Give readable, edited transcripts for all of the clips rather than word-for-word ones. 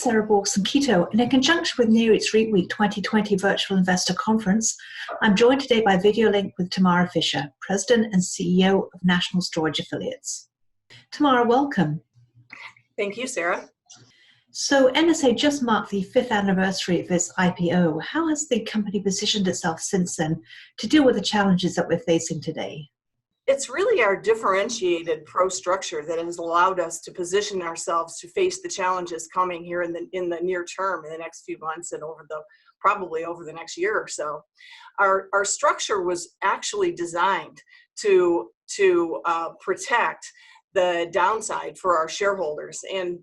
Sarah Borgson-Keto, and in conjunction with NERIT's REIT Week 2020 Virtual Investor Conference, I'm joined today by video link with Tamara Fischer, President and CEO of National Storage Affiliates. Tamara, welcome. Thank you, Sarah. So NSA just marked the 5th anniversary of its IPO. How has the company positioned itself since then to deal with the challenges that we're facing today? It's really our differentiated pro structure that has allowed us to position ourselves to face the challenges coming here in the near term, in the next few months and probably over the next year or so. Our structure was actually designed to protect the downside for our shareholders, and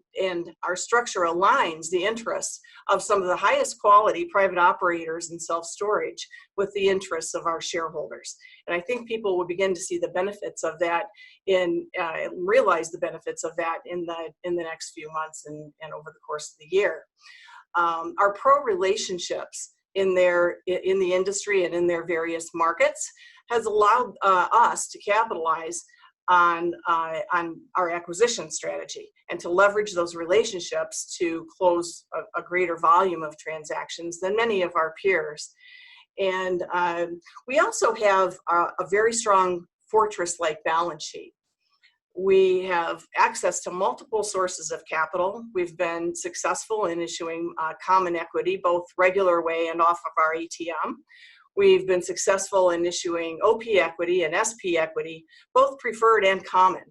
our structure aligns the interests of some of the highest quality private operators in self-storage with the interests of our shareholders. And I think people will begin to see the benefits of that realize the benefits of that in the next few months and over the course of the year. Our pro relationships in the industry and in their various markets has allowed us to capitalize on our acquisition strategy and to leverage those relationships to close a greater volume of transactions than many of our peers. And we also have a very strong fortress-like balance sheet. We have access to multiple sources of capital. We've been successful in issuing common equity, both regular way and off of our ATM. We've been successful in issuing OP equity and SP equity, both preferred and common.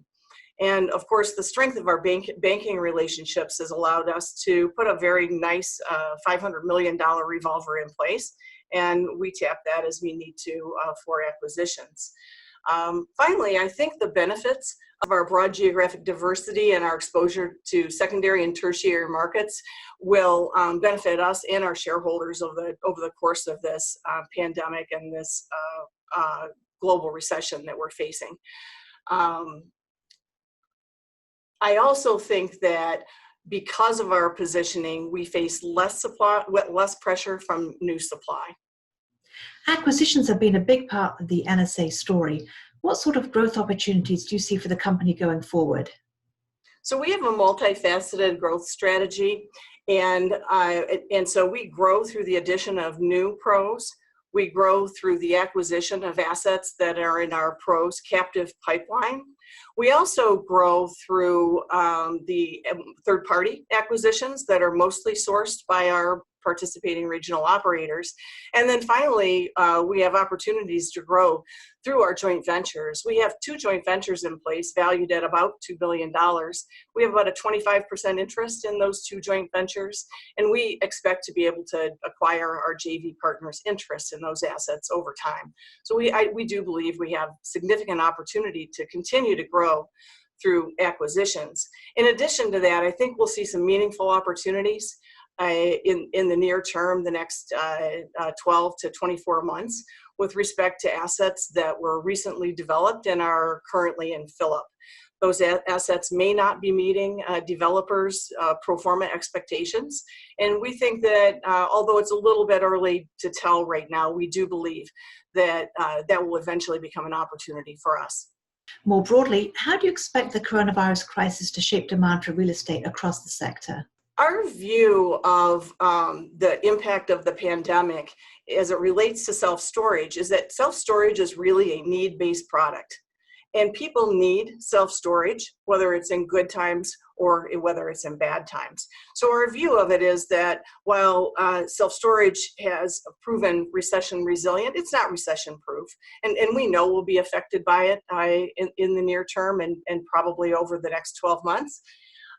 And of course, the strength of our banking relationships has allowed us to put a very nice $500 million revolver in place, and we tap that as we need to for acquisitions. Finally, I think the benefits of our broad geographic diversity and our exposure to secondary and tertiary markets will benefit us and our shareholders over the course of this pandemic and this global recession that we're facing. I also think that because of our positioning, we face less pressure from new supply. Acquisitions have been a big part of the NSA story. What sort of growth opportunities do you see for the company going forward? So we have a multifaceted growth strategy, and so we grow through the addition of new pros. We grow through the acquisition of assets that are in our pros captive pipeline. We also grow through the third-party acquisitions that are mostly sourced by our participating regional operators. And then finally, we have opportunities to grow through our joint ventures. We have 2 joint ventures in place valued at about $2 billion. We have about a 25% interest in those 2 joint ventures, and we expect to be able to acquire our JV partners' interest in those assets over time. So we do believe we have significant opportunity to continue to grow through acquisitions. In addition to that, I think we'll see some meaningful opportunities in the near term, the next 12 to 24 months, with respect to assets that were recently developed and are currently in fill-up. Those assets may not be meeting developers' pro forma expectations, and we think that although it's a little bit early to tell right now, we do believe that that will eventually become an opportunity for us. More broadly, how do you expect the coronavirus crisis to shape demand for real estate across the sector? Our view of the impact of the pandemic as it relates to self-storage is that self-storage is really a need-based product. And people need self-storage, whether it's in good times or whether it's in bad times. So our view of it is that while self-storage has proven recession resilient, it's not recession-proof. And we know we'll be affected by it in the near term and probably over the next 12 months.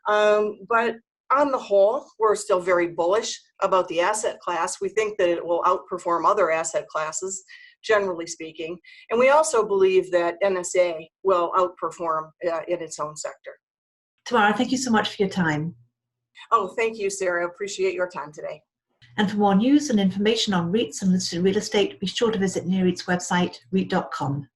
But on the whole, we're still very bullish about the asset class. We think that it will outperform other asset classes, generally speaking. And we also believe that NSA will outperform in its own sector. Tamara, thank you so much for your time. Oh, thank you, Sarah. Appreciate your time today. And for more news and information on REITs and listed real estate, be sure to visit NERIT's website, REIT.com.